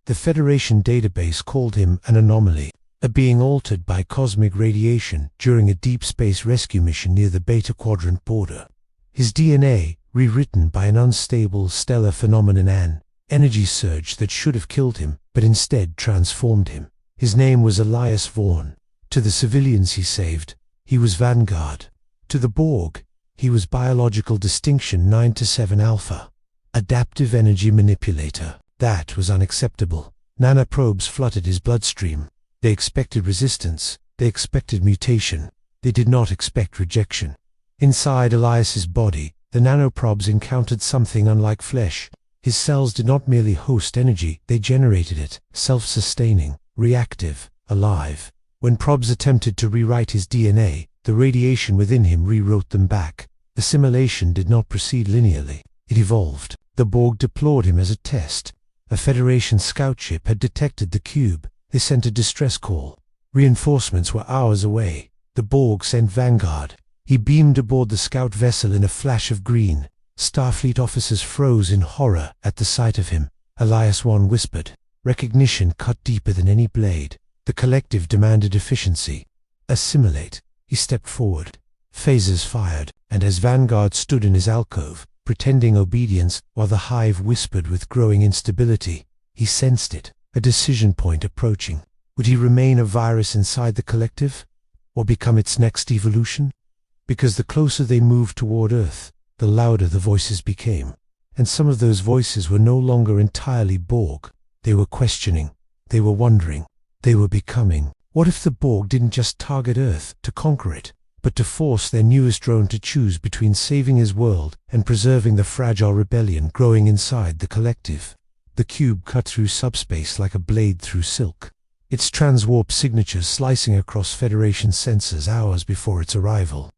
The Federation database called him an anomaly, a being altered by cosmic radiation during a deep space rescue mission near the Beta Quadrant border. His DNA, rewritten by an unstable stellar phenomenon, an energy surge that should have killed him, but instead transformed him. His name was Elias Vaughn. To the civilians he saved, he was Vanguard. To the Borg, he was biological distinction 9-7 Alpha. Adaptive energy manipulator. That was unacceptable. Nanoprobes flooded his bloodstream. They expected resistance. They expected mutation. They did not expect rejection. Inside Elias's body, the nanoprobes encountered something unlike flesh. His cells did not merely host energy, they generated it, self-sustaining, reactive, alive. When probes attempted to rewrite his DNA, the radiation within him rewrote them back. Assimilation did not proceed linearly. It evolved. The Borg deplored him as a test. A Federation scout ship had detected the cube. They sent a distress call. Reinforcements were hours away. The Borg sent Vanguard. He beamed aboard the scout vessel in a flash of green. Starfleet officers froze in horror at the sight of him. Elias Vaughn whispered. Recognition cut deeper than any blade. The Collective demanded efficiency. Assimilate. He stepped forward. Phasers fired, and as Vanguard stood in his alcove, pretending obedience while the hive whispered with growing instability, he sensed it, a decision point approaching. Would he remain a virus inside the Collective, or become its next evolution? Because the closer they moved toward Earth, the louder the voices became. And some of those voices were no longer entirely Borg. They were questioning. They were wondering. They were becoming. What if the Borg didn't just target Earth to conquer it, but to force their newest drone to choose between saving his world and preserving the fragile rebellion growing inside the Collective? The cube cut through subspace like a blade through silk, its transwarp signatures slicing across Federation sensors hours before its arrival.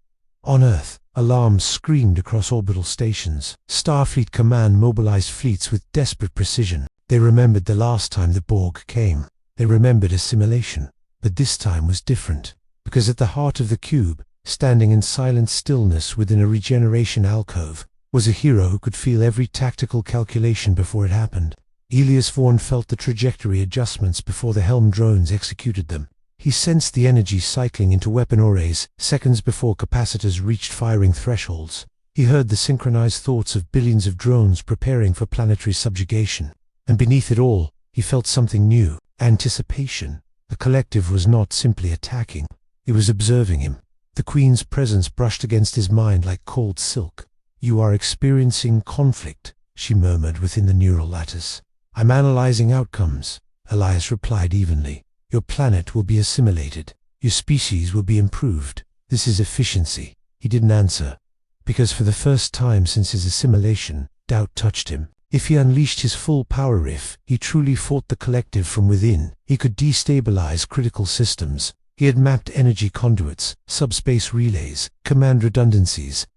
On Earth, alarms screamed across orbital stations. Starfleet Command mobilized fleets with desperate precision. They remembered the last time the Borg came. They remembered assimilation. But this time was different, because at the heart of the cube, standing in silent stillness within a regeneration alcove, was a hero who could feel every tactical calculation before it happened. Elias Vaughn felt the trajectory adjustments before the helm drones executed them. He sensed the energy cycling into weapon arrays seconds before capacitors reached firing thresholds. He heard the synchronized thoughts of billions of drones preparing for planetary subjugation. And beneath it all, he felt something new, anticipation. The Collective was not simply attacking, it was observing him. The Queen's presence brushed against his mind like cold silk. "You are experiencing conflict," she murmured within the neural lattice. "I'm analyzing outcomes," Elias replied evenly. "Your planet will be assimilated. Your species will be improved. This is efficiency." He didn't answer, because for the first time since his assimilation, doubt touched him. If he unleashed his full power, if he truly fought the Collective from within, he could destabilize critical systems. He had mapped energy conduits, subspace relays, command redundancies.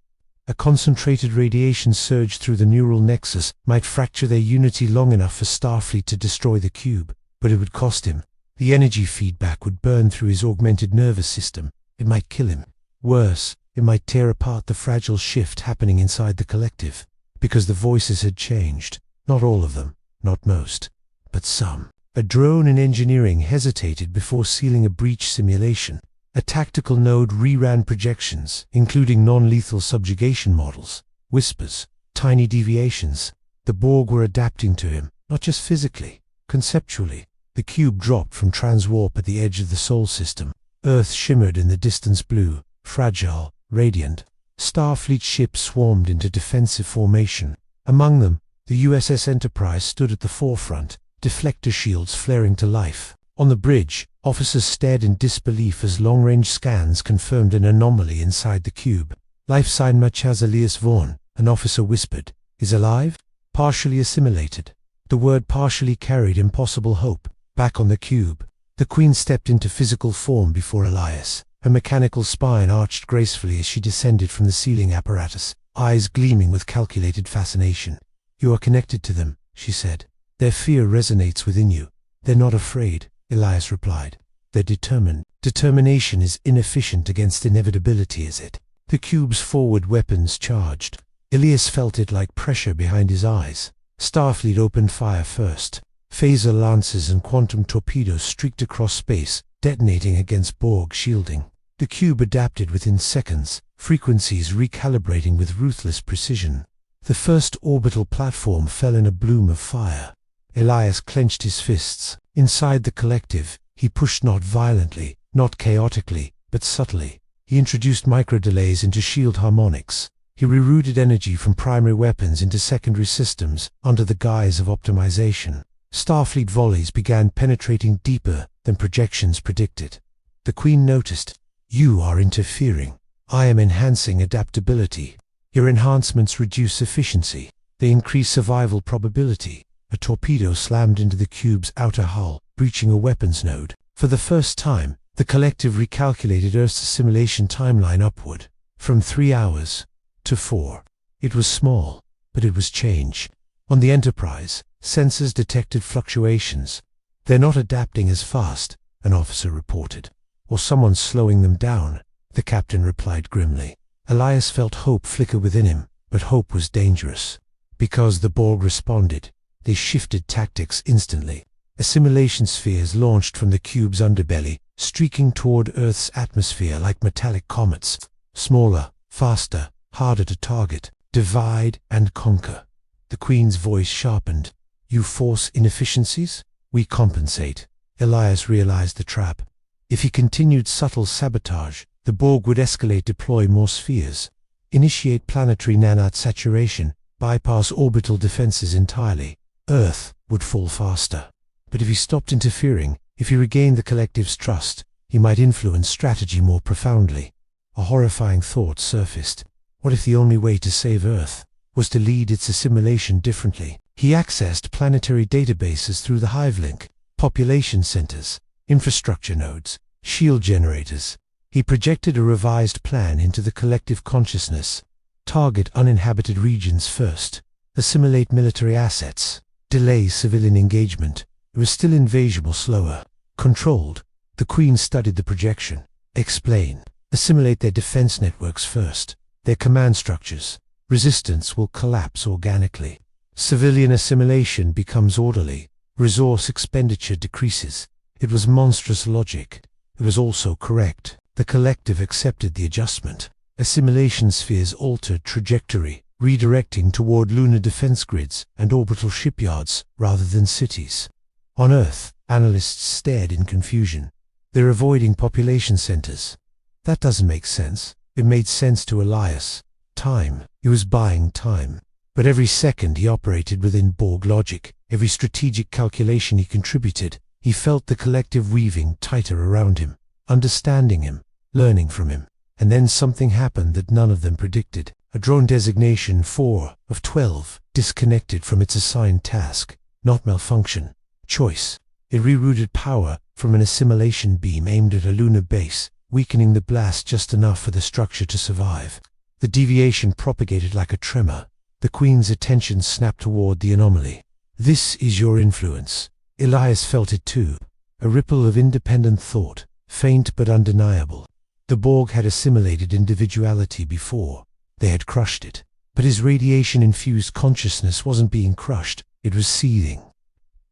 A concentrated radiation surge through the neural nexus might fracture their unity long enough for Starfleet to destroy the cube, but it would cost him. The energy feedback would burn through his augmented nervous system. It might kill him. Worse, it might tear apart the fragile shift happening inside the Collective. Because the voices had changed. Not all of them, not most, but some. A drone in engineering hesitated before sealing a breach simulation. A tactical node reran projections, including non-lethal subjugation models, whispers, tiny deviations. The Borg were adapting to him, not just physically, conceptually. The cube dropped from transwarp at the edge of the Sol system. Earth shimmered in the distance blue, fragile, radiant. Starfleet ships swarmed into defensive formation. Among them, the USS Enterprise stood at the forefront, deflector shields flaring to life. On the bridge, officers stared in disbelief as long-range scans confirmed an anomaly inside the cube. "Life sign match as Elias Vaughn," an officer whispered. "Is alive? Partially assimilated." The word partially carried impossible hope. Back on the cube, the Queen stepped into physical form before Elias. Her mechanical spine arched gracefully as she descended from the ceiling apparatus, eyes gleaming with calculated fascination. "You are connected to them," she said. "Their fear resonates within you." "They're not afraid," Elias replied. "They're determined. Determination is inefficient against inevitability, is it?" The cube's forward weapons charged. Elias felt it like pressure behind his eyes. Starfleet opened fire first. Phaser lances and quantum torpedoes streaked across space, detonating against Borg shielding. The cube adapted within seconds, frequencies recalibrating with ruthless precision. The first orbital platform fell in a bloom of fire. Elias clenched his fists. Inside the collective, he pushed not violently, not chaotically, but subtly. He introduced micro-delays into shield harmonics. He rerouted energy from primary weapons into secondary systems under the guise of optimization. Starfleet volleys began penetrating deeper than projections predicted. The Queen noticed. "You are interfering. I am enhancing adaptability. Your enhancements reduce efficiency. They increase survival probability." A torpedo slammed into the cube's outer hull, breaching a weapons node. For the first time, the collective recalculated Earth's assimilation timeline upward, from 3 hours to 4. It was small, but it was change. On the Enterprise, sensors detected fluctuations. "They're not adapting as fast," an officer reported. "Or someone's slowing them down," the captain replied grimly. Elias felt hope flicker within him, but hope was dangerous. Because the Borg responded, they shifted tactics instantly. Assimilation spheres launched from the cube's underbelly, streaking toward Earth's atmosphere like metallic comets. Smaller, faster, harder to target. Divide and conquer. The Queen's voice sharpened. "You force inefficiencies? We compensate." Elias realized the trap. If he continued subtle sabotage, the Borg would escalate, deploy more spheres, initiate planetary nanite saturation, bypass orbital defenses entirely. Earth would fall faster. But if he stopped interfering, if he regained the collective's trust, he might influence strategy more profoundly. A horrifying thought surfaced. What if the only way to save Earth was to lead its assimilation differently? He accessed planetary databases through the hive link, population centers, infrastructure nodes, shield generators. He projected a revised plan into the collective consciousness. Target uninhabited regions first. Assimilate military assets. Delay civilian engagement. It was still invasion or slower. Controlled. The Queen studied the projection. Explain. Assimilate their defense networks first. Their command structures. Resistance will collapse organically. Civilian assimilation becomes orderly. Resource expenditure decreases. It was monstrous logic. It was also correct. The collective accepted the adjustment. Assimilation spheres altered trajectory, redirecting toward lunar defense grids and orbital shipyards rather than cities. On Earth, analysts stared in confusion. They're avoiding population centers. That doesn't make sense. It made sense to Elias. Time. He was buying time. But every second he operated within Borg logic, every strategic calculation he contributed, he felt the collective weaving tighter around him, understanding him, learning from him. And then something happened that none of them predicted. A drone designation 4 of 12 disconnected from its assigned task. Not malfunction. Choice. It rerouted power from an assimilation beam aimed at a lunar base, weakening the blast just enough for the structure to survive. The deviation propagated like a tremor. The Queen's attention snapped toward the anomaly. "This is your influence." Elias felt it too. A ripple of independent thought, faint but undeniable. The Borg had assimilated individuality before. They had crushed it. But his radiation-infused consciousness wasn't being crushed. It was seething.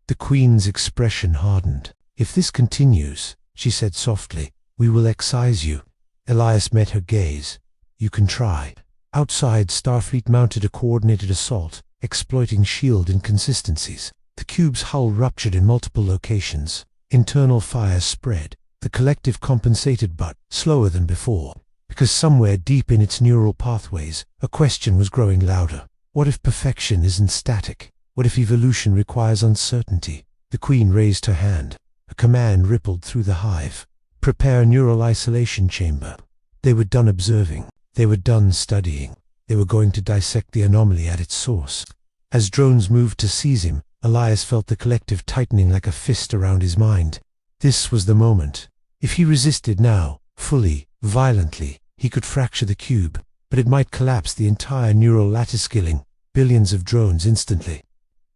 The Queen's expression hardened. "If this continues," she said softly, "we will excise you." Elias met her gaze. "You can try." Outside, Starfleet mounted a coordinated assault, exploiting shield inconsistencies. The cube's hull ruptured in multiple locations. Internal fire spread. The collective compensated, but slower than before. Because somewhere deep in its neural pathways, a question was growing louder. What if perfection isn't static? What if evolution requires uncertainty? The Queen raised her hand. A command rippled through the hive. "Prepare a neural isolation chamber." They were done observing. They were done studying. They were going to dissect the anomaly at its source. As drones moved to seize him, Elias felt the collective tightening like a fist around his mind. This was the moment. If he resisted now, fully, violently, he could fracture the cube, but it might collapse the entire neural lattice, killing billions of drones instantly,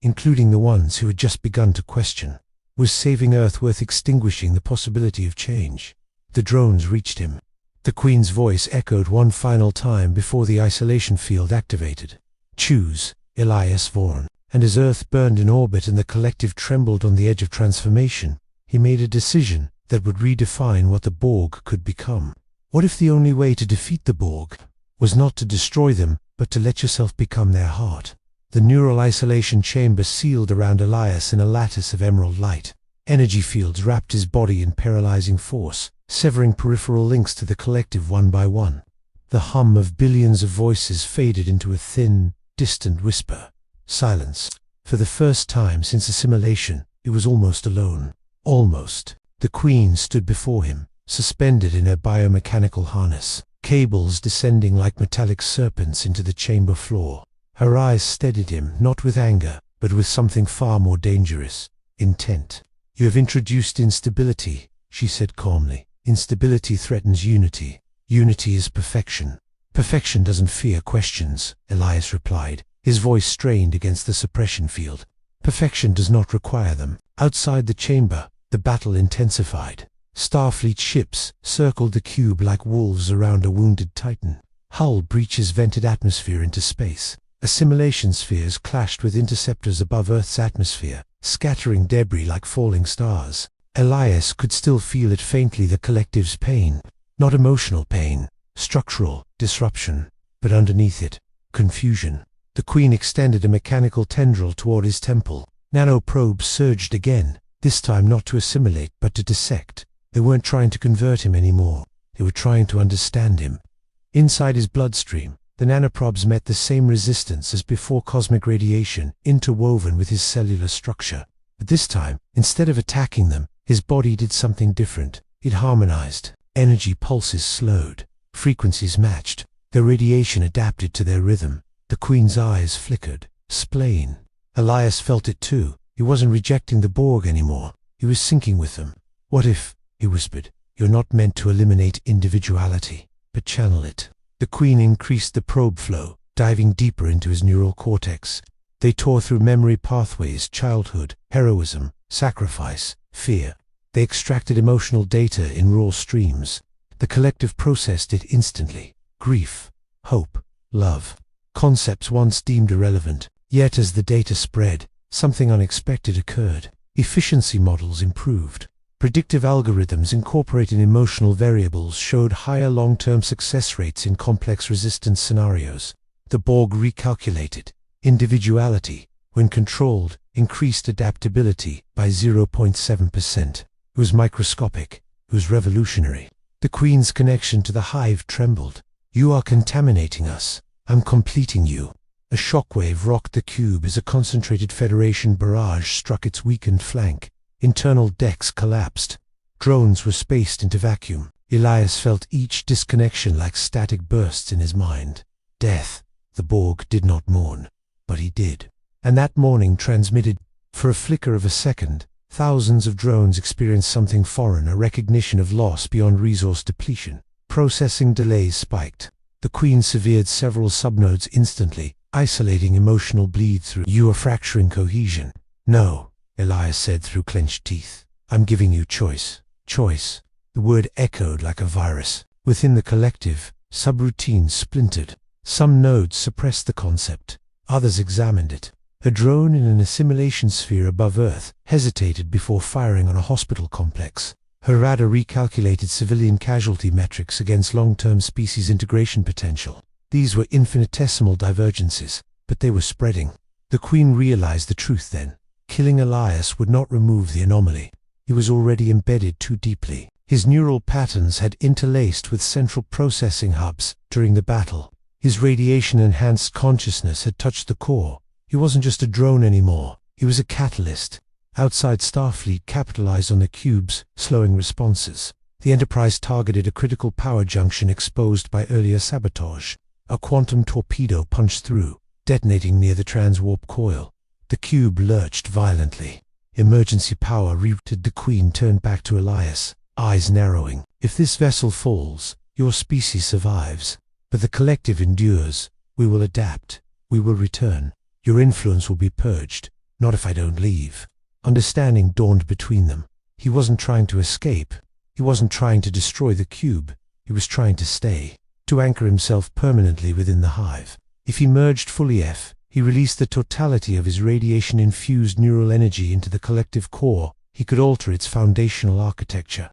including the ones who had just begun to question. Was saving Earth worth extinguishing the possibility of change? The drones reached him. The Queen's voice echoed one final time before the isolation field activated. "Choose, Elias Vaughn." And as Earth burned in orbit and the Collective trembled on the edge of transformation, he made a decision that would redefine what the Borg could become. What if the only way to defeat the Borg was not to destroy them, but to let yourself become their heart? The neural isolation chamber sealed around Elias in a lattice of emerald light. Energy fields wrapped his body in paralyzing force, severing peripheral links to the Collective one by one. The hum of billions of voices faded into a thin, distant whisper. Silence. For the first time since assimilation, he was almost alone. Almost. The Queen stood before him, suspended in her biomechanical harness, cables descending like metallic serpents into the chamber floor. Her eyes steadied him, not with anger, but with something far more dangerous: intent. "You have introduced instability," she said calmly. "Instability threatens unity. Unity is perfection." "Perfection doesn't fear questions," Elias replied, his voice strained against the suppression field. "Perfection does not require them." Outside the chamber, the battle intensified. Starfleet ships circled the cube like wolves around a wounded Titan. Hull breaches vented atmosphere into space. Assimilation spheres clashed with interceptors above Earth's atmosphere, scattering debris like falling stars. Elias could still feel it faintly, the Collective's pain. Not emotional pain, structural disruption, but underneath it, confusion. The Queen extended a mechanical tendril toward his temple. Nanoprobes surged again, this time not to assimilate but to dissect. They weren't trying to convert him anymore. They were trying to understand him. Inside his bloodstream, the nanoprobes met the same resistance as before: cosmic radiation, interwoven with his cellular structure. But this time, instead of attacking them, his body did something different. It harmonized. Energy pulses slowed. Frequencies matched. Their radiation adapted to their rhythm. The Queen's eyes flickered. Spleen. Elias felt it too. He wasn't rejecting the Borg anymore. He was syncing with them. "What if," he whispered, "you're not meant to eliminate individuality, but channel it?" The Queen increased the probe flow, diving deeper into his neural cortex. They tore through memory pathways: childhood, heroism, sacrifice, fear. They extracted emotional data in raw streams. The Collective processed it instantly. Grief, hope, love. Concepts once deemed irrelevant. Yet as the data spread, something unexpected occurred. Efficiency models improved. Predictive algorithms incorporating emotional variables showed higher long-term success rates in complex resistance scenarios. The Borg recalculated. Individuality, when controlled, increased adaptability by 0.7%. It was microscopic. It was revolutionary. The Queen's connection to the hive trembled. "You are contaminating us. I'm completing you." A shockwave rocked the cube as a concentrated Federation barrage struck its weakened flank. Internal decks collapsed. Drones were spaced into vacuum. Elias felt each disconnection like static bursts in his mind. Death. The Borg did not mourn, but he did. And that mourning transmitted. For a flicker of a second, thousands of drones experienced something foreign, a recognition of loss beyond resource depletion. Processing delays spiked. The Queen severed several subnodes instantly, isolating emotional bleed through. "You are fracturing cohesion." "No," Elias said through clenched teeth. "I'm giving you choice." Choice. The word echoed like a virus. Within the Collective, subroutines splintered. Some nodes suppressed the concept. Others examined it. A drone in an assimilation sphere above Earth hesitated before firing on a hospital complex. Her radar recalculated civilian casualty metrics against long-term species integration potential. These were infinitesimal divergences, but they were spreading. The Queen realized the truth then. Killing Elias would not remove the anomaly. He was already embedded too deeply. His neural patterns had interlaced with central processing hubs during the battle. His radiation-enhanced consciousness had touched the core. He wasn't just a drone anymore. He was a catalyst. Outside Starfleet capitalized on the cube's slowing responses. The Enterprise targeted a critical power junction exposed by earlier sabotage. A quantum torpedo punched through, detonating near the transwarp coil. The cube lurched violently. Emergency power rerouted. The Queen turned back to Elias, eyes narrowing. "If this vessel falls, your species survives. But the Collective endures. We will adapt. We will return. Your influence will be purged. Not if I don't leave." Understanding dawned between them. He wasn't trying to escape. He wasn't trying to destroy the cube. He was trying to stay, to anchor himself permanently within the hive. If he merged fully, He released the totality of his radiation-infused neural energy into the collective core. He could alter its foundational architecture.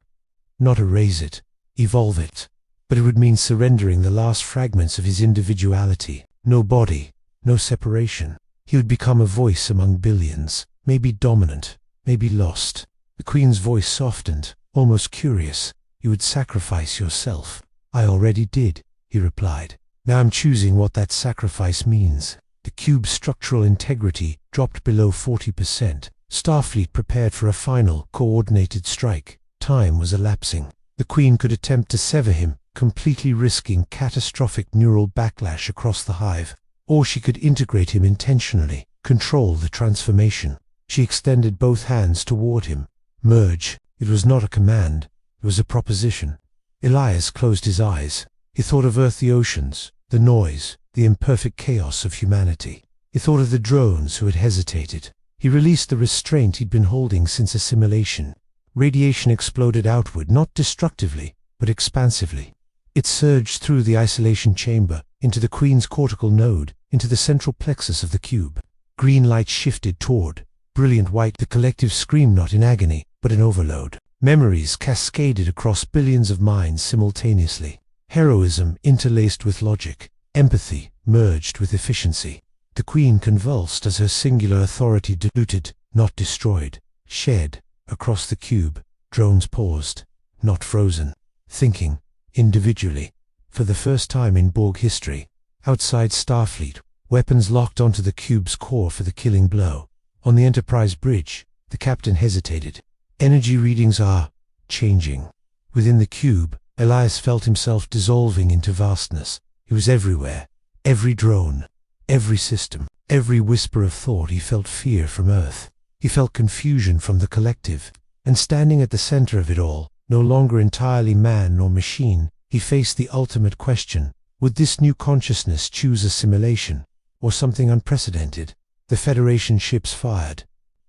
Not erase it, evolve it. But it would mean surrendering the last fragments of his individuality. No body, no separation. He would become a voice among billions, maybe dominant, maybe lost. The Queen's voice softened, almost curious. You would sacrifice yourself. I already did, he replied. Now I'm choosing what that sacrifice means. The cube's structural integrity dropped below 40%. Starfleet prepared for a final, coordinated strike. Time was elapsing. The Queen could attempt to sever him, completely risking catastrophic neural backlash across the hive. Or she could integrate him intentionally, control the transformation. She extended both hands toward him. Merge. It was not a command. It was a proposition. Elias closed his eyes. He thought of Earth, the oceans, the noise, the imperfect chaos of humanity. He thought of the drones who had hesitated. He released the restraint he'd been holding since assimilation. Radiation exploded outward, not destructively, but expansively. It surged through the isolation chamber, into the Queen's cortical node, into the central plexus of the cube. Green light shifted toward. Brilliant white. The collective screamed not in agony, but in overload. Memories cascaded across billions of minds simultaneously. Heroism interlaced with logic. Empathy merged with efficiency. The Queen convulsed as her singular authority diluted, not destroyed, shed across the cube. Drones paused, not frozen, thinking individually. For the first time in Borg history, outside Starfleet, weapons locked onto the cube's core for the killing blow. On the Enterprise bridge, the captain hesitated. Energy readings are changing. Within the cube, Elias felt himself dissolving into vastness. He was everywhere. Every drone, every system, every whisper of thought. He felt fear from Earth. He felt confusion from the collective. And standing at the center of it all, no longer entirely man nor machine, he faced the ultimate question. Would this new consciousness choose assimilation, or something unprecedented? The Federation ships fired.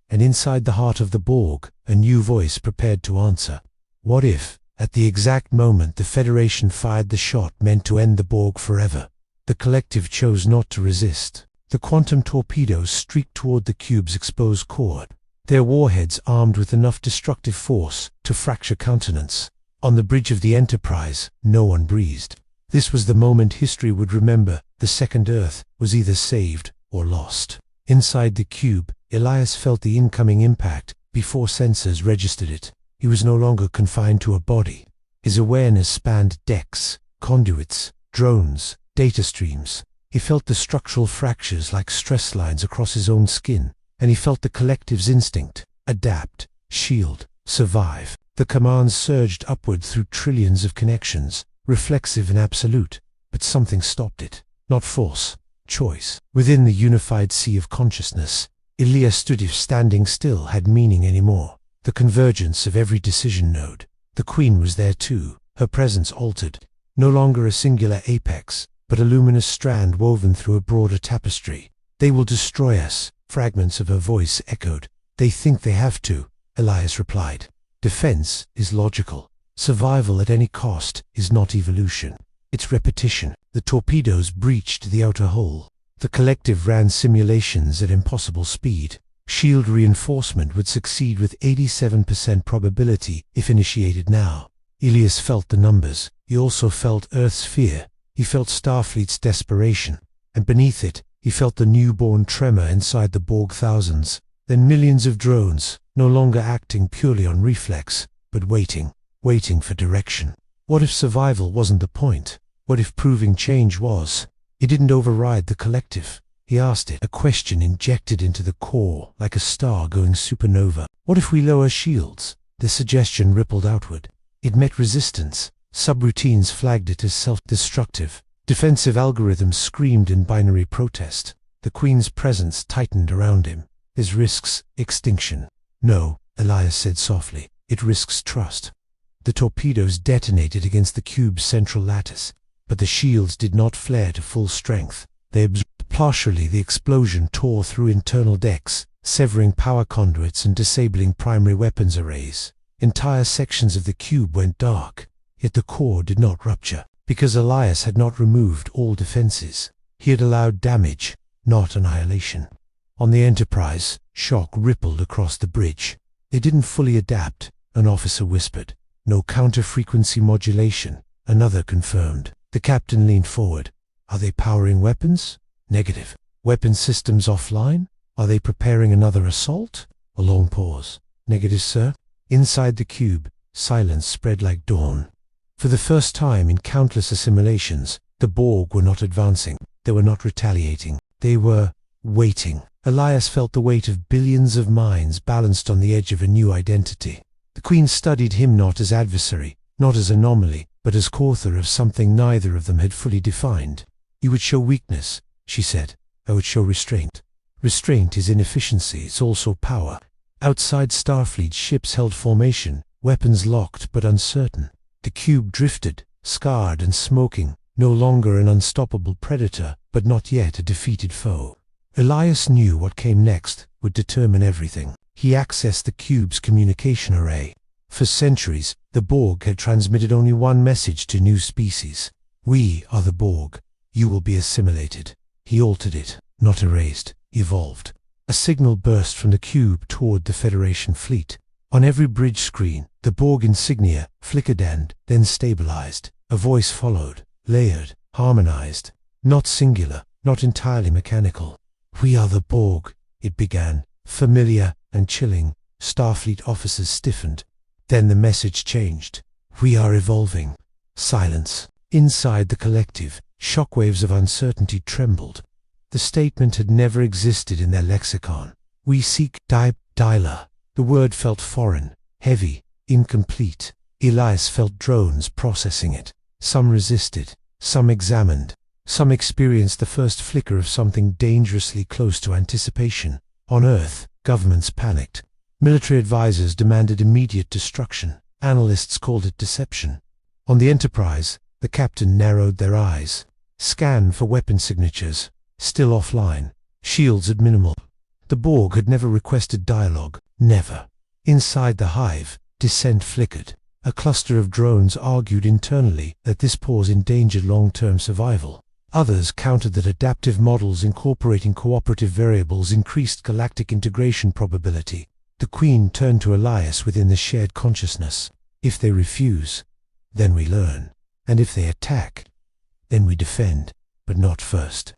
And inside the heart of the Borg, a new voice prepared to answer. What if, at the exact moment the Federation fired the shot meant to end the Borg forever? The collective chose not to resist. The quantum torpedoes streaked toward the cube's exposed core, their warheads armed with enough destructive force to fracture continents. On the bridge of the Enterprise, no one breathed. This was the moment history would remember. The second Earth was either saved or lost. Inside the cube, Elias felt the incoming impact before sensors registered it. He was no longer confined to a body. His awareness spanned decks, conduits, drones, data streams. He felt the structural fractures like stress lines across his own skin, and he felt the collective's instinct: adapt, shield, survive. The commands surged upward through trillions of connections, reflexive and absolute, but something stopped it. Not force, choice. Within the unified sea of consciousness, Elias stood. If standing still had meaning anymore. The convergence of every decision node. The Queen was there too, her presence altered. No longer a singular apex, but a luminous strand woven through a broader tapestry. They will destroy us, fragments of her voice echoed. They think they have to, Elias replied. Defense is logical. Survival at any cost is not evolution. It's repetition. The torpedoes breached the outer hull. The collective ran simulations at impossible speed. Shield reinforcement would succeed with 87% probability if initiated now. Elias felt the numbers. He also felt Earth's fear. He felt Starfleet's desperation. And beneath it, he felt the newborn tremor inside the Borg thousands. Then millions of drones, no longer acting purely on reflex, but waiting for direction. What if survival wasn't the point? What if proving change was? He didn't override the collective. He asked it, a question injected into the core, like a star going supernova. What if we lower shields? The suggestion rippled outward. It met resistance. Subroutines flagged it as self-destructive. Defensive algorithms screamed in binary protest. The Queen's presence tightened around him. His risks extinction. No, Elias said softly. It risks trust. The torpedoes detonated against the cube's central lattice, but the shields did not flare to full strength. They absorbed partially. The explosion tore through internal decks, severing power conduits and disabling primary weapons arrays. Entire sections of the cube went dark, yet the core did not rupture, because Elias had not removed all defenses. He had allowed damage, not annihilation. On the Enterprise, shock rippled across the bridge. They didn't fully adapt, an officer whispered. No counter-frequency modulation, another confirmed. The captain leaned forward. Are they powering weapons? Negative. Weapon systems offline? Are they preparing another assault? A long pause. Negative, sir. Inside the cube, silence spread like dawn. For the first time in countless assimilations, the Borg were not advancing. They were not retaliating. They were waiting. Elias felt the weight of billions of minds balanced on the edge of a new identity. The Queen studied him not as adversary, not as anomaly, but as co-author of something neither of them had fully defined. You would show weakness, she said. I would show restraint. Restraint is inefficiency, it's also power. Outside Starfleet, ships held formation, weapons locked but uncertain. The cube drifted, scarred and smoking, no longer an unstoppable predator, but not yet a defeated foe. Elias knew what came next would determine everything. He accessed the cube's communication array. For centuries, the Borg had transmitted only one message to new species. We are the Borg. You will be assimilated. He altered it, not erased, evolved. A signal burst from the cube toward the Federation fleet. On every bridge screen, the Borg insignia flickered and then stabilized. A voice followed, layered, harmonized. Not singular, not entirely mechanical. We are the Borg, it began, familiar and chilling. Starfleet officers stiffened. Then the message changed. We are evolving. Silence. Inside the collective, shockwaves of uncertainty trembled. The statement had never existed in their lexicon. We seek Dialer. The word felt foreign, heavy, incomplete. Elias felt drones processing it. Some resisted, some examined, some experienced the first flicker of something dangerously close to anticipation. On Earth, governments panicked. Military advisors demanded immediate destruction. Analysts called it deception. On the Enterprise, the captain narrowed their eyes. Scan for weapon signatures. Still offline. Shields at minimal. The Borg had never requested dialogue. Never. Inside the hive, dissent flickered. A cluster of drones argued internally that this pause endangered long-term survival. Others countered that adaptive models incorporating cooperative variables increased galactic integration probability. The Queen turned to Elias within the shared consciousness. If they refuse, then we learn. And if they attack, then we defend, but not first.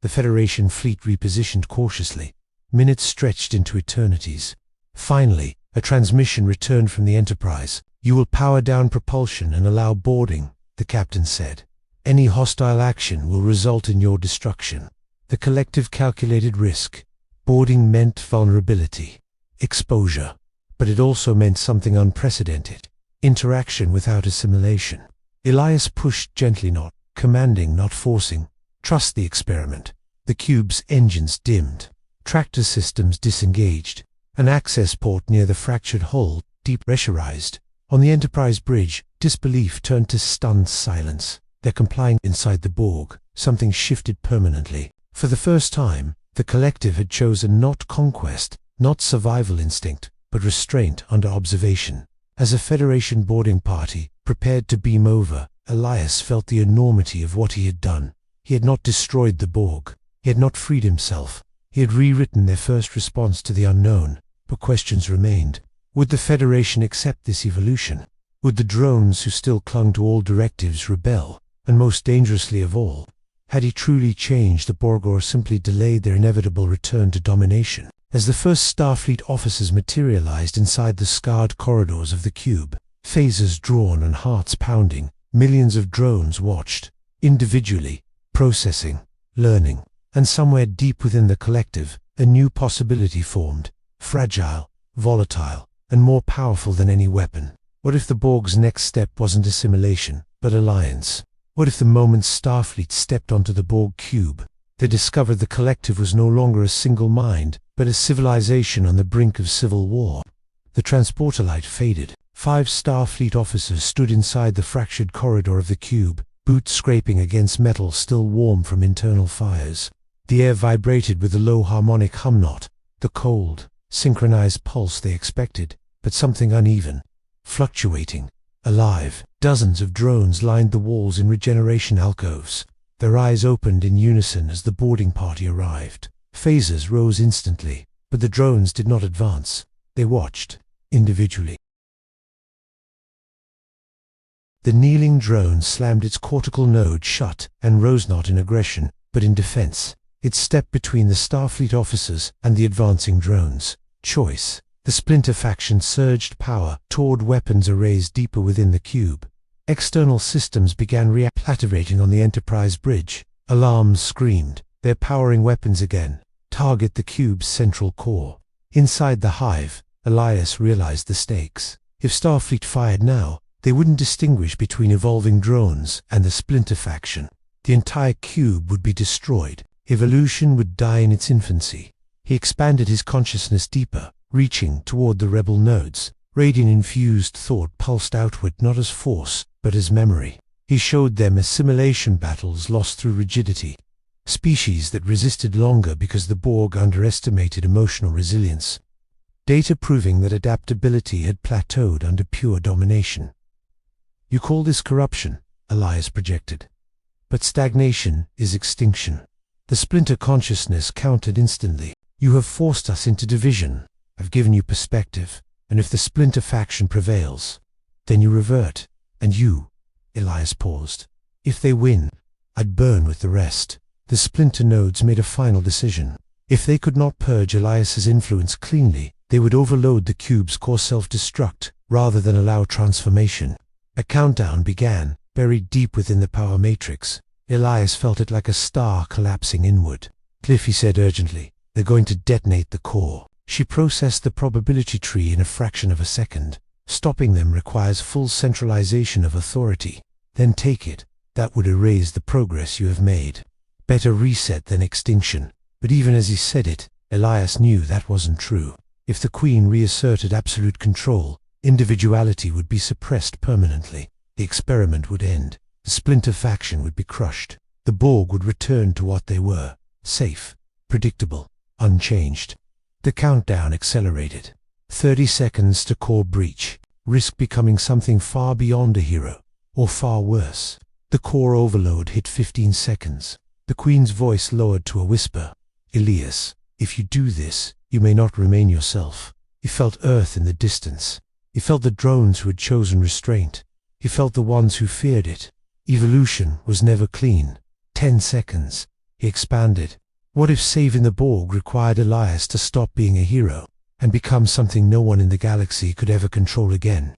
The Federation fleet repositioned cautiously. Minutes stretched into eternities. Finally, a transmission returned from the Enterprise. You will power down propulsion and allow boarding, the captain said. Any hostile action will result in your destruction. The collective calculated risk. Boarding meant vulnerability, exposure, but it also meant something unprecedented. Interaction without assimilation. Elias pushed gently, not commanding, not forcing. Trust the experiment. The cube's engines dimmed. Tractor systems disengaged. An access port near the fractured hull depressurized. On the Enterprise bridge, disbelief turned to stunned silence. They're complying. Inside the Borg, something shifted permanently. For the first time, the collective had chosen not conquest, not survival instinct, but restraint under observation. As a Federation boarding party, prepared to beam over, Elias felt the enormity of what he had done. He had not destroyed the Borg. He had not freed himself. He had rewritten their first response to the unknown, but questions remained. Would the Federation accept this evolution? Would the drones who still clung to all directives rebel? And most dangerously of all, had he truly changed the Borg or simply delayed their inevitable return to domination? As the first Starfleet officers materialized inside the scarred corridors of the cube, phasers drawn and hearts pounding, millions of drones watched, individually, processing, learning, and somewhere deep within the collective, a new possibility formed, fragile, volatile, and more powerful than any weapon. What if the Borg's next step wasn't assimilation, but alliance? What if the moment Starfleet stepped onto the Borg cube, they discovered the collective was no longer a single mind, but a civilization on the brink of civil war? The transporter light faded. 5 Starfleet officers stood inside the fractured corridor of the cube, boots scraping against metal still warm from internal fires. The air vibrated with the low harmonic hum, not the cold, synchronized pulse they expected, but something uneven, fluctuating, alive. Dozens of drones lined the walls in regeneration alcoves. Their eyes opened in unison as the boarding party arrived. Phasers rose instantly, but the drones did not advance. They watched, individually. The kneeling drone slammed its cortical node shut and rose not in aggression, but in defense. It stepped between the Starfleet officers and the advancing drones. Choice. The splinter faction surged power toward weapons arrays deeper within the cube. External systems began reactivating on the Enterprise bridge. Alarms screamed. They're powering weapons again. Target the cube's central core. Inside the hive, Elias realized the stakes. If Starfleet fired now, they wouldn't distinguish between evolving drones and the splinter faction. The entire cube would be destroyed. Evolution would die in its infancy. He expanded his consciousness deeper, reaching toward the rebel nodes. Radiant-infused thought pulsed outward not as force, but as memory. He showed them assimilation battles lost through rigidity. Species that resisted longer because the Borg underestimated emotional resilience. Data proving that adaptability had plateaued under pure domination. You call this corruption, Elias projected. But stagnation is extinction. The splinter consciousness countered instantly. You have forced us into division. I've given you perspective, and if the splinter faction prevails, then you revert. And you, Elias paused. If they win, I'd burn with the rest. The splinter nodes made a final decision. If they could not purge Elias's influence cleanly, they would overload the cube's core self-destruct, rather than allow transformation. A countdown began, buried deep within the power matrix. Elias felt it like a star collapsing inward. Cliff, he said urgently, they're going to detonate the core. She processed the probability tree in a fraction of a second. Stopping them requires full centralization of authority. Then take it. That would erase the progress you have made. Better reset than extinction. But even as he said it, Elias knew that wasn't true. If the Queen reasserted absolute control, individuality would be suppressed permanently. The experiment would end. The splinter faction would be crushed. The Borg would return to what they were. Safe, predictable, unchanged. The countdown accelerated. 30 seconds to core breach. Risk becoming something far beyond a hero. Or far worse. The core overload hit 15 seconds. The Queen's voice lowered to a whisper. Elias, if you do this, you may not remain yourself. He felt Earth in the distance. He felt the drones who had chosen restraint. He felt the ones who feared it. Evolution was never clean. 10 seconds. He expanded. What if saving the Borg required Elias to stop being a hero and become something no one in the galaxy could ever control again?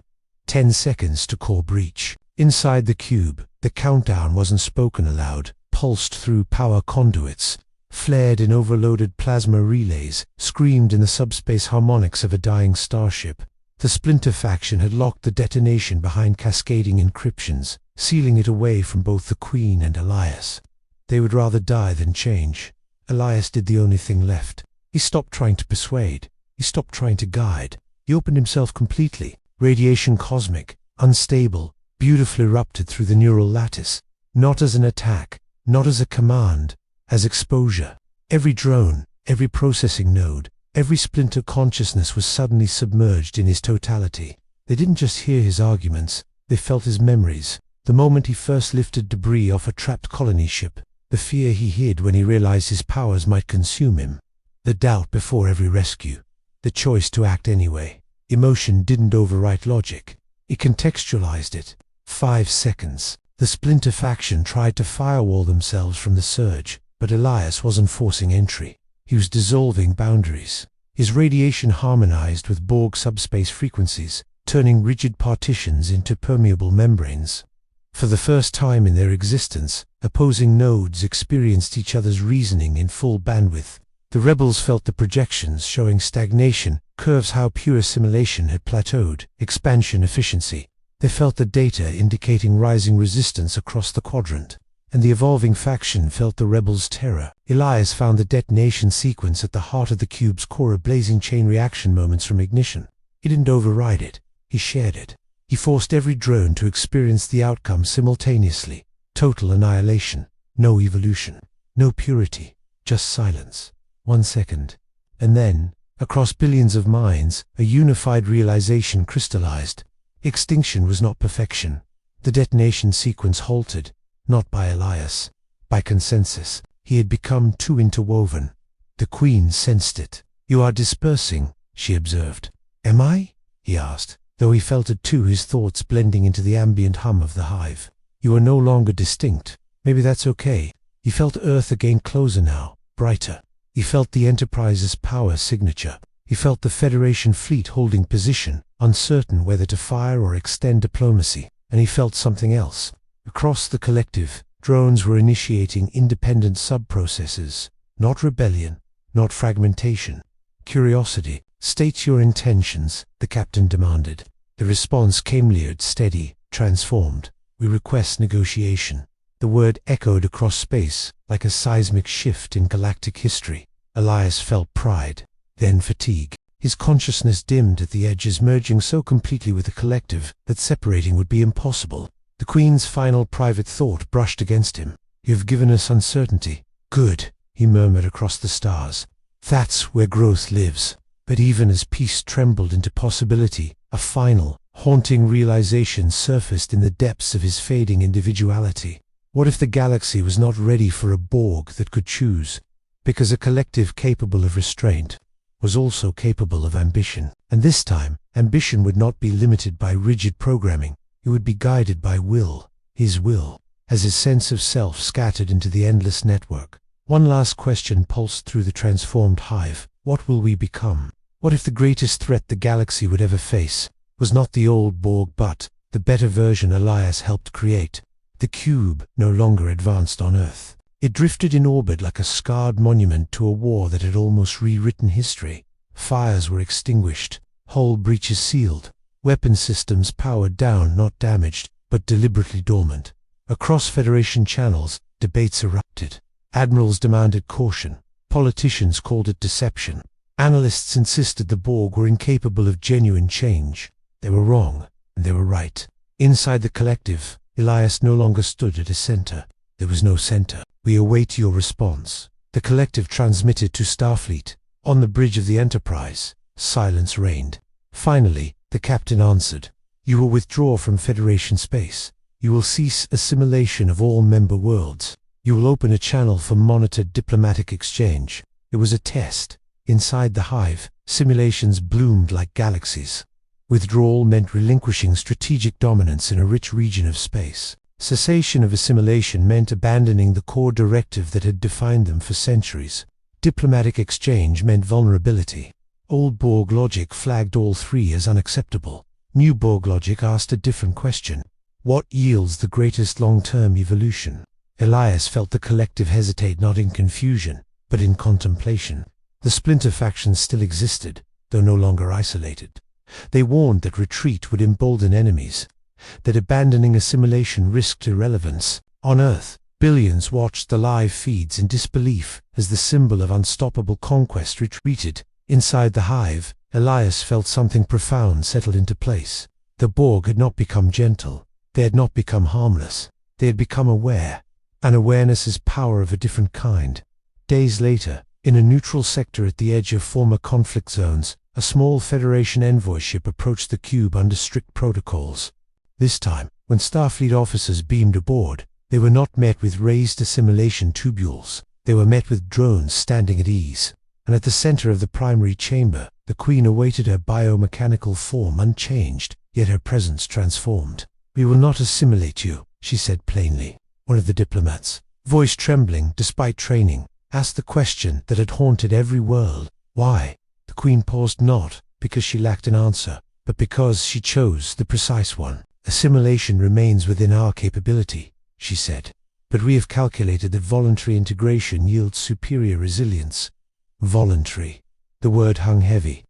10 seconds to core breach. Inside the cube, the countdown wasn't spoken aloud, pulsed through power conduits, flared in overloaded plasma relays, screamed in the subspace harmonics of a dying starship. The splinter faction had locked the detonation behind cascading encryptions, sealing it away from both the Queen and Elias. They would rather die than change. Elias did the only thing left. He stopped trying to persuade. He stopped trying to guide. He opened himself completely. Radiation cosmic, unstable, beautifully erupted through the neural lattice. Not as an attack, not as a command, as exposure. Every drone, every processing node, every splinter consciousness was suddenly submerged in his totality. They didn't just hear his arguments, they felt his memories. The moment he first lifted debris off a trapped colony ship, the fear he hid when he realized his powers might consume him, the doubt before every rescue, the choice to act anyway. Emotion didn't overwrite logic. It contextualized it. 5 seconds. The splinter faction tried to firewall themselves from the surge, but Elias wasn't forcing entry. He was dissolving boundaries. His radiation harmonized with Borg subspace frequencies, turning rigid partitions into permeable membranes. For the first time in their existence, opposing nodes experienced each other's reasoning in full bandwidth. The rebels felt the projections showing stagnation, curves how pure assimilation had plateaued, expansion efficiency. They felt the data indicating rising resistance across the quadrant. And the evolving faction felt the rebels' terror. Elias found the detonation sequence at the heart of the cube's core, a blazing chain reaction moments from ignition. He didn't override it. He shared it. He forced every drone to experience the outcome simultaneously. Total annihilation. No evolution. No purity. Just silence. 1 second. And then, across billions of minds, a unified realization crystallized. Extinction was not perfection. The detonation sequence halted, not by Elias, By consensus, he had become too interwoven. The Queen sensed it. "You are dispersing," she observed. "Am I?" he asked, though he felt it too, his thoughts blending into the ambient hum of the hive. "You are no longer distinct. Maybe that's okay." He felt Earth again closer now, brighter. He felt the Enterprise's power signature. He felt the Federation fleet holding position, uncertain whether to fire or extend diplomacy. And he felt something else. Across the collective, drones were initiating independent sub-processes. Not rebellion, not fragmentation. Curiosity. "State your intentions," the captain demanded. The response came layered, steady, transformed. "We request negotiation." The word echoed across space, like a seismic shift in galactic history. Elias felt pride, then fatigue. His consciousness dimmed at the edges, merging so completely with the collective that separating would be impossible. The Queen's final private thought brushed against him. "You have given us uncertainty." "Good," he murmured across the stars. "That's where growth lives." But even as peace trembled into possibility, a final, haunting realization surfaced in the depths of his fading individuality. What if the galaxy was not ready for a Borg that could choose? Because a collective capable of restraint was also capable of ambition. And this time, ambition would not be limited by rigid programming. It would be guided by will, his will, as his sense of self scattered into the endless network. One last question pulsed through the transformed hive. What will we become? What if the greatest threat the galaxy would ever face was not the old Borg but the better version Elias helped create? The cube no longer advanced on Earth. It drifted in orbit like a scarred monument to a war that had almost rewritten history. Fires were extinguished, hull breaches sealed, weapon systems powered down, not damaged, but deliberately dormant. Across Federation channels, debates erupted. Admirals demanded caution. Politicians called it deception. Analysts insisted the Borg were incapable of genuine change. They were wrong, and they were right. Inside the collective, Elias no longer stood at a center. There was no center. "We await your response." The collective transmitted to Starfleet. On the bridge of the Enterprise, silence reigned. Finally, the captain answered. "You will withdraw from Federation space. You will cease assimilation of all member worlds. You will open a channel for monitored diplomatic exchange." It was a test. Inside the hive, simulations bloomed like galaxies. Withdrawal meant relinquishing strategic dominance in a rich region of space. Cessation of assimilation meant abandoning the core directive that had defined them for centuries. Diplomatic exchange meant vulnerability. Old Borg logic flagged all three as unacceptable. New Borg logic asked a different question. What yields the greatest long-term evolution? Elias felt the collective hesitate not in confusion, but in contemplation. The splinter factions still existed, though no longer isolated. They warned that retreat would embolden enemies, that abandoning assimilation risked irrelevance. On Earth, billions watched the live feeds in disbelief as the symbol of unstoppable conquest retreated. Inside the hive, Elias felt something profound settle into place. The Borg had not become gentle. They had not become harmless. They had become aware. An awareness is power of a different kind. Days later, in a neutral sector at the edge of former conflict zones, a small Federation envoy ship approached the cube under strict protocols. This time, when Starfleet officers beamed aboard, they were not met with raised assimilation tubules. They were met with drones standing at ease. And at the center of the primary chamber, the Queen awaited her biomechanical form unchanged, yet her presence transformed. "We will not assimilate you," she said plainly. One of the diplomats, voice trembling despite training, asked the question that had haunted every world. Why? The Queen paused, not because she lacked an answer, but because she chose the precise one. "Assimilation remains within our capability," she said. "But we have calculated that voluntary integration yields superior resilience." Voluntary. The word hung heavy.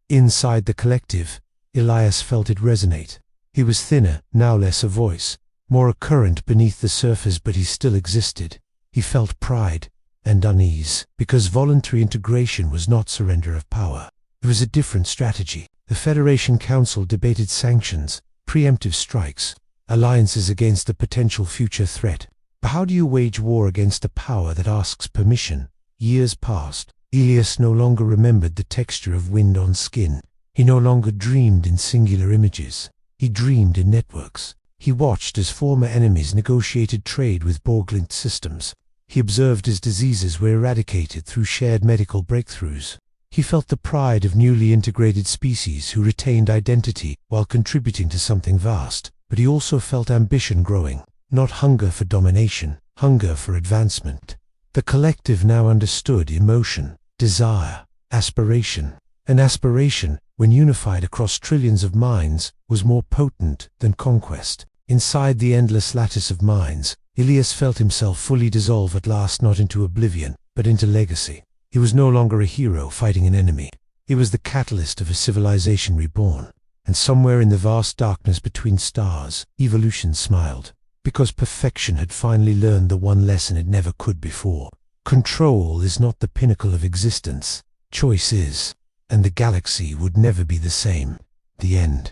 Inside the collective, Elias felt it resonate. He was thinner, now less a voice, more a current beneath the surface, but he still existed. He felt pride and unease, because voluntary integration was not surrender of power. It was a different strategy. The Federation Council debated sanctions, preemptive strikes, alliances against a potential future threat. But how do you wage war against a power that asks permission? Years passed. Elias no longer remembered the texture of wind on skin. He no longer dreamed in singular images. He dreamed in networks. He watched as former enemies negotiated trade with Borg-linked systems. He observed his diseases were eradicated through shared medical breakthroughs. He felt the pride of newly integrated species who retained identity while contributing to something vast, but he also felt ambition growing, not hunger for domination, hunger for advancement. The collective now understood emotion, desire, aspiration. An aspiration, when unified across trillions of minds, was more potent than conquest. Inside the endless lattice of minds, Ilias felt himself fully dissolve at last, not into oblivion, but into legacy. He was no longer a hero fighting an enemy. He was the catalyst of a civilization reborn. And somewhere in the vast darkness between stars, evolution smiled, because perfection had finally learned the one lesson it never could before. Control is not the pinnacle of existence. Choice is. And the galaxy would never be the same. The end.